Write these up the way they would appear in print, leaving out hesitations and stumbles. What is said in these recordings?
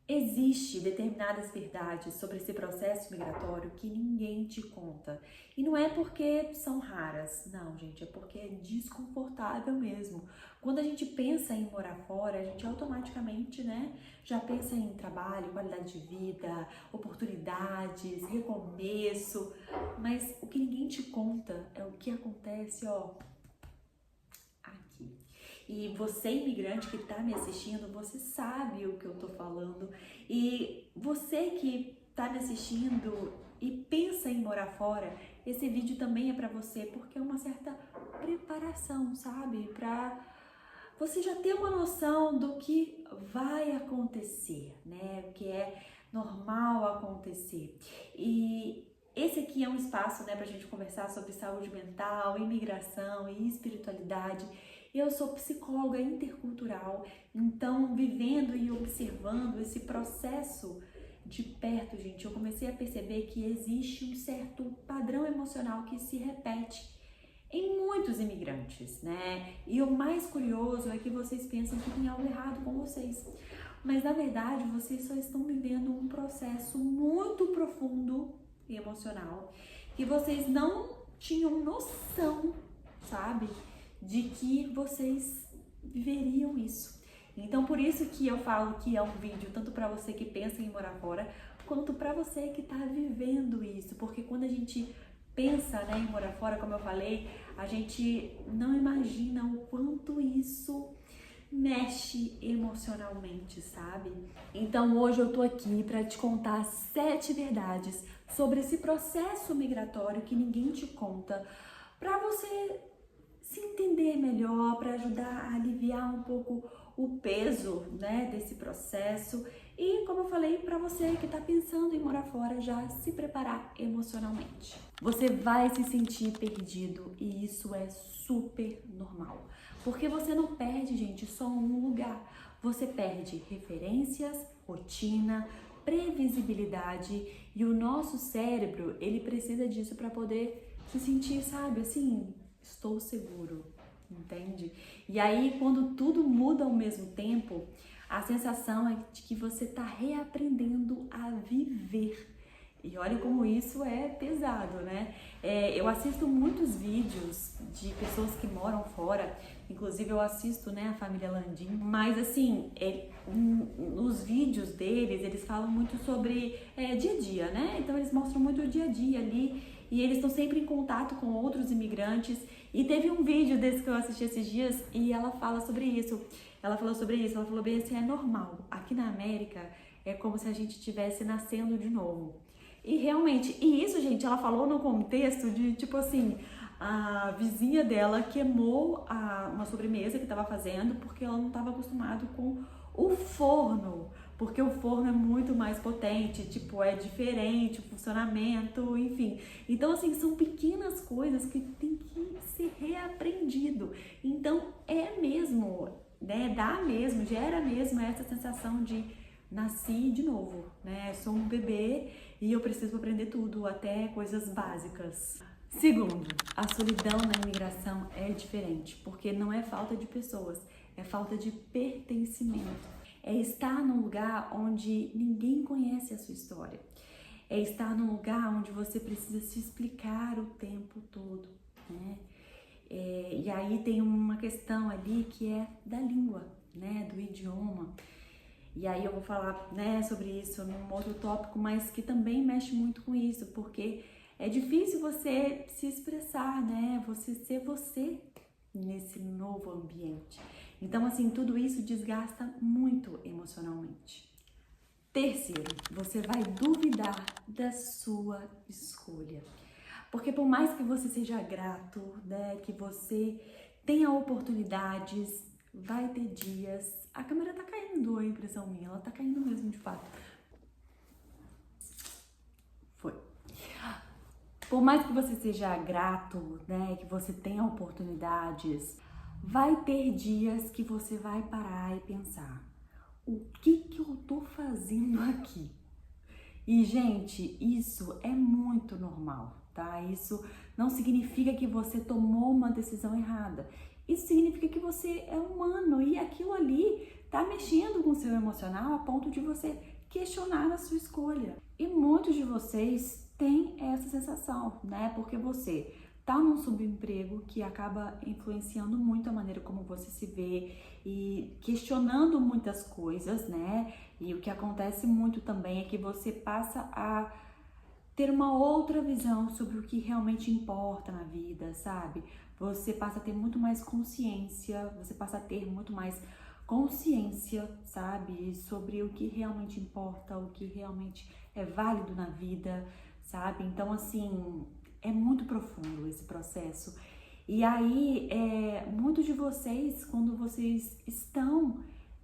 Existe determinadas verdades sobre esse processo migratório que ninguém te conta. E não é porque são raras, não, gente, é porque é desconfortável mesmo. Quando a gente pensa em morar fora, a gente automaticamente, né, já pensa em trabalho, qualidade de vida, oportunidades, recomeço, mas o que ninguém te conta é o que acontece, ó, aqui. E você, imigrante que está me assistindo, você sabe o que eu tô falando. E você que está me assistindo e pensa em morar fora, esse vídeo também é para você, porque é uma certa preparação, sabe? Para você já ter uma noção do que vai acontecer, né? O que é normal acontecer. E esse aqui é um espaço, né, para a gente conversar sobre saúde mental, imigração e espiritualidade. Eu sou psicóloga intercultural, então vivendo e observando esse processo de perto, gente, eu comecei a perceber que existe um certo padrão emocional que se repete em muitos imigrantes, né? E o mais curioso é que vocês pensam que tem algo errado com vocês, mas na verdade vocês só estão vivendo um processo muito profundo e emocional que vocês não tinham noção, sabe, de que vocês viveriam isso. Então por isso que eu falo que é um vídeo tanto para você que pensa em morar fora, quanto para você que está vivendo isso, porque quando a gente pensa, né, em morar fora, como eu falei, a gente não imagina o quanto isso mexe emocionalmente, sabe? Então hoje eu tô aqui para te contar 7 verdades sobre esse processo migratório que ninguém te conta, para você se entender melhor, para ajudar a aliviar um pouco o peso, né, desse processo e, como eu falei, para você que está pensando em morar fora, já se preparar emocionalmente. Você vai se sentir perdido e isso é super normal, porque você não perde, gente, só um lugar. Você perde referências, rotina, previsibilidade e o nosso cérebro, ele precisa disso para poder se sentir, sabe, assim, estou seguro, entende? E aí, quando tudo muda ao mesmo tempo, a sensação é de que você está reaprendendo a viver. E olha como isso é pesado, né? Eu assisto muitos vídeos de pessoas que moram fora, inclusive eu assisto, né, a família Landim, mas assim, nos vídeos deles, eles falam muito sobre dia a dia, né? Então eles mostram muito o dia a dia ali e eles estão sempre em contato com outros imigrantes. E teve um vídeo desse que eu assisti esses dias e ela fala sobre isso. Ela falou sobre isso, ela falou bem assim, é normal. Aqui na América é como se a gente estivesse nascendo de novo. E realmente, e isso, gente, ela falou no contexto de, tipo assim, a vizinha dela queimou uma sobremesa que estava fazendo porque ela não estava acostumada com o forno, porque o forno é muito mais potente, tipo, é diferente o funcionamento, enfim. Então, assim, são pequenas coisas que tem que ser reaprendido. Então, é mesmo, né, dá mesmo, gera mesmo essa sensação de nasci de novo, né? Sou um bebê e eu preciso aprender tudo, até coisas básicas. Segundo, a solidão na imigração é diferente, porque não é falta de pessoas, é falta de pertencimento. É estar num lugar onde ninguém conhece a sua história. É estar num lugar onde você precisa se explicar o tempo todo, né? E aí tem uma questão ali que é da língua, né? Do idioma. E aí eu vou falar, né, sobre isso num outro tópico, mas que também mexe muito com isso, porque é difícil você se expressar, né? Você ser você nesse novo ambiente. Então, assim, tudo isso desgasta muito emocionalmente. Terceiro, você vai duvidar da sua escolha. Porque por mais que você seja grato, né, que você tenha oportunidades, vai ter dias... A câmera tá caindo, a impressão minha, ela tá caindo mesmo, de fato. Foi. Por mais que você seja grato, né, que você tenha oportunidades, vai ter dias que você vai parar e pensar: o que eu tô fazendo aqui? E, gente, isso é muito normal, tá? Isso não significa que você tomou uma decisão errada. Isso significa que você é humano e aquilo ali tá mexendo com o seu emocional a ponto de você questionar a sua escolha. E muitos de vocês têm essa sensação, né? Porque você tá num subemprego que acaba influenciando muito a maneira como você se vê e questionando muitas coisas, né? E o que acontece muito também é que você passa a ter uma outra visão sobre o que realmente importa na vida, sabe? Você passa a ter muito mais consciência, você passa a ter muito mais consciência, sabe? Sobre o que realmente importa, o que realmente é válido na vida, sabe? Então, assim, é muito profundo esse processo. E aí, muitos de vocês, quando vocês estão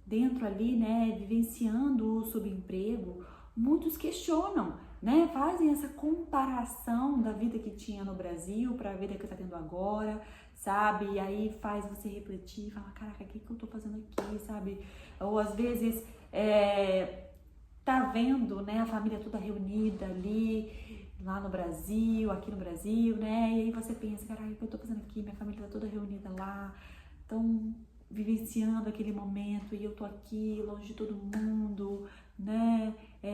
dentro ali, né, vivenciando o subemprego, muitos questionam, né, fazem essa comparação da vida que tinha no Brasil para a vida que tá tendo agora, sabe? E aí faz você refletir, fala, caraca, o que eu tô fazendo aqui, sabe? Ou às vezes tá vendo, né, a família toda reunida ali, lá no Brasil, aqui no Brasil, né? E aí você pensa, caraca, o que eu tô fazendo aqui? Minha família tá toda reunida lá, tão vivenciando aquele momento e eu tô aqui longe de todo mundo, né?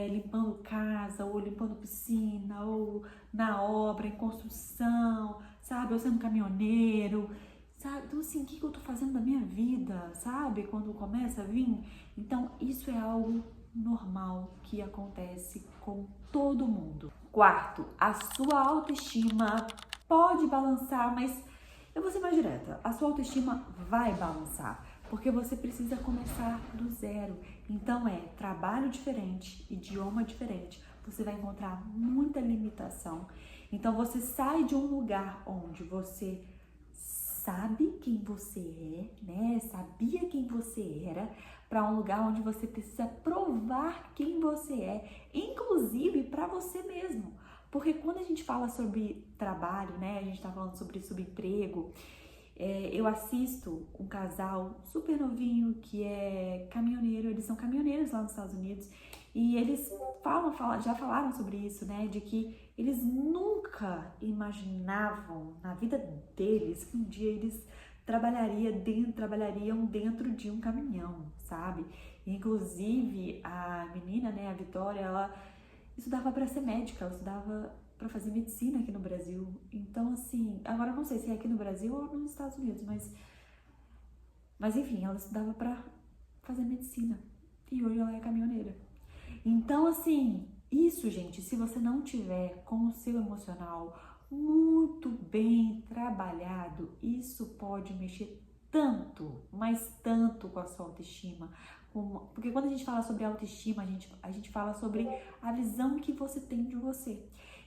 Limpando casa, ou limpando piscina, ou na obra, em construção, sabe? Ou sendo caminhoneiro, sabe? Então, assim, o que eu tô fazendo da minha vida, sabe? Quando começa a vir. Então, isso é algo normal que acontece com todo mundo. Quarto, a sua autoestima pode balançar, mas eu vou ser mais direta, a sua autoestima vai balançar, porque você precisa começar do zero. Então trabalho diferente, idioma diferente, você vai encontrar muita limitação. Então você sai de um lugar onde você sabe quem você é, né? Sabia quem você era, para um lugar onde você precisa provar quem você é, inclusive para você mesmo. Porque quando a gente fala sobre trabalho, né? A gente tá falando sobre subemprego. Eu assisto um casal super novinho que é caminhoneiro, eles são caminhoneiros lá nos Estados Unidos e eles já falaram sobre isso, né? De que eles nunca imaginavam na vida deles que um dia eles trabalhariam dentro de um caminhão, sabe? Inclusive a menina, né, a Vitória, ela estudava para ser médica, ela estudava para fazer medicina aqui no Brasil. Então, assim, agora eu não sei se é aqui no Brasil ou nos Estados Unidos, mas enfim, ela estudava para fazer medicina e hoje ela é caminhoneira. Então, assim, isso, gente, se você não tiver com o seu emocional muito bem trabalhado, isso pode mexer tanto, mas tanto com a sua autoestima. Porque quando a gente fala sobre autoestima, a gente fala sobre a visão que você tem de você.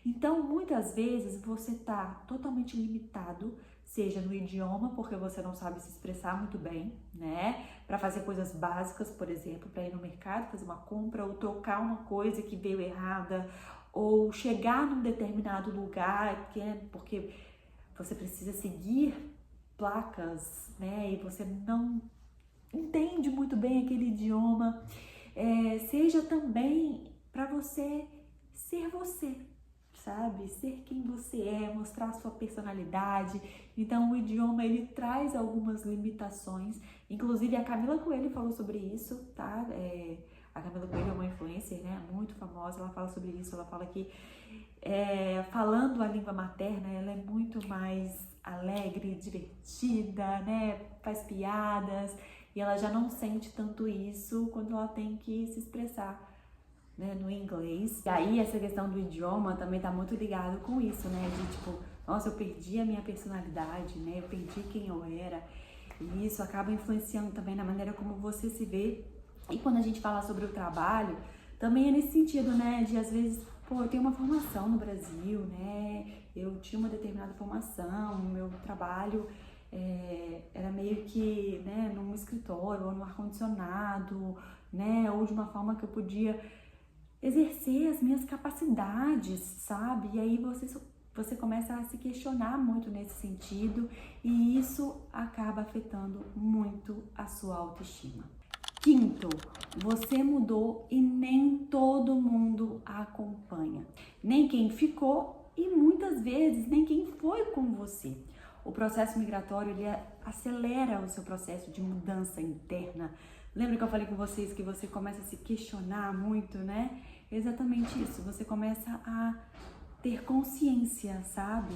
Então, muitas vezes você tá totalmente limitado, seja no idioma, porque você não sabe se expressar muito bem, né? Para fazer coisas básicas, por exemplo, para ir no mercado, fazer uma compra, ou trocar uma coisa que veio errada, ou chegar num determinado lugar, porque você precisa seguir placas, né? E você não entende muito bem aquele idioma. Seja também para você ser você, sabe? Ser quem você é, mostrar a sua personalidade. Então o idioma ele traz algumas limitações. Inclusive a Camila Coelho falou sobre isso, tá? A Camila Coelho é uma influencer, né? Muito famosa, ela fala sobre isso. Ela fala que falando a língua materna, ela é muito mais alegre, divertida, né? Faz piadas e ela já não sente tanto isso quando ela tem que se expressar, né, no inglês. E aí essa questão do idioma também tá muito ligado com isso, né, de tipo, nossa, eu perdi a minha personalidade, né, eu perdi quem eu era, e isso acaba influenciando também na maneira como você se vê. E quando a gente fala sobre o trabalho, também é nesse sentido, né, de às vezes, pô, eu tenho uma formação no Brasil, né, eu tinha uma determinada formação, o meu trabalho era meio que, né, num escritório ou num ar-condicionado, né, ou de uma forma que eu podia exercer as minhas capacidades, sabe? E aí você começa a se questionar muito nesse sentido e isso acaba afetando muito a sua autoestima. Quinto, você mudou e nem todo mundo a acompanha. Nem quem ficou e muitas vezes nem quem foi com você. O processo migratório ele acelera o seu processo de mudança interna, Lembra que eu falei com vocês que você começa a se questionar muito, né? Exatamente isso, você começa a ter consciência, sabe?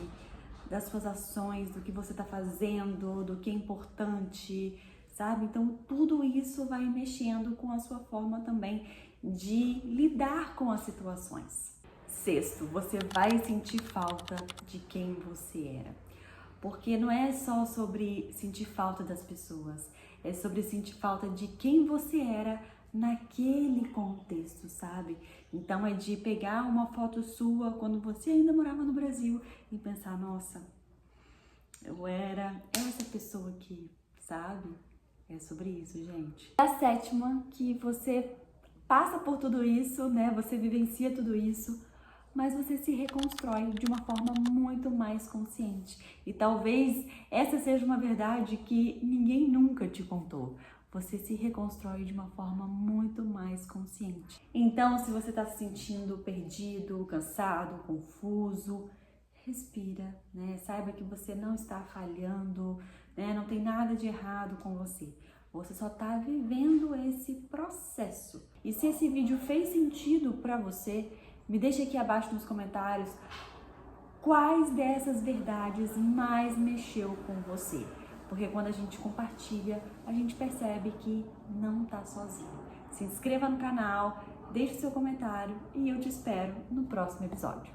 Das suas ações, do que você tá fazendo, do que é importante, sabe? Então tudo isso vai mexendo com a sua forma também de lidar com as situações. Sexto, você vai sentir falta de quem você era. Porque não é só sobre sentir falta das pessoas, é sobre sentir falta de quem você era naquele contexto, sabe? Então é de pegar uma foto sua quando você ainda morava no Brasil e pensar, nossa, eu era essa pessoa aqui, sabe? É sobre isso, gente. A sétima, que você passa por tudo isso, né? Você vivencia tudo isso, mas você se reconstrói de uma forma muito mais consciente. E talvez essa seja uma verdade que ninguém nunca te contou. Você se reconstrói de uma forma muito mais consciente. Então, se você está se sentindo perdido, cansado, confuso, respira, né? Saiba que você não está falhando, né? Não tem nada de errado com você. Você só está vivendo esse processo. E se esse vídeo fez sentido para você, me deixa aqui abaixo nos comentários quais dessas verdades mais mexeu com você. Porque quando a gente compartilha, a gente percebe que não tá sozinho. Se inscreva no canal, deixe seu comentário e eu te espero no próximo episódio.